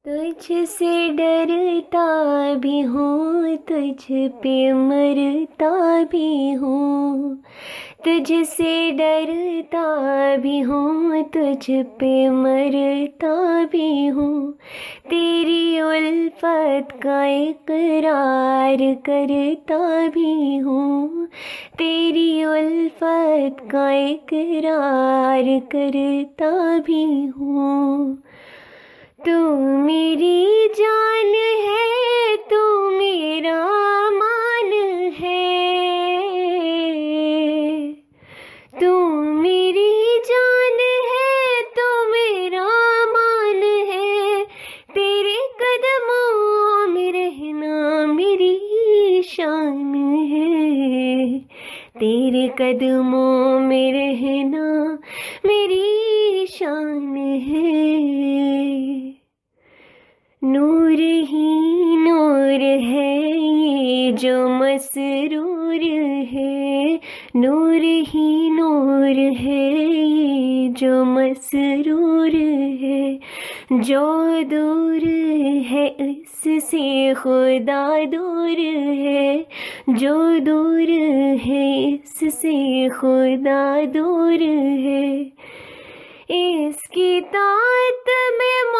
तुझसे डरता भी हूँ, तुझ पे मरता भी हूँ। तुझसे डरता भी हूँ, तुझ पे मरता भी हूँ। तेरी उल्फत का इकरार करता भी हूँ। तेरी उल्फत का इकरार करता भी हूँ। तू मेरी जान है, तू मेरा मान है। तू मेरी जान है, तू मेरा मान है। तेरे कदमों में रहना मेरी शान है। तेरे कदमों में रहना मेरी शान है। नूर ही नूर है ये जो मसरूर है। नूर ही नूर है ये जो मसरूर है। जो दूर है इससे खुदा दूर है। जो दूर है इससे खुदा दूर है। इसकी तात में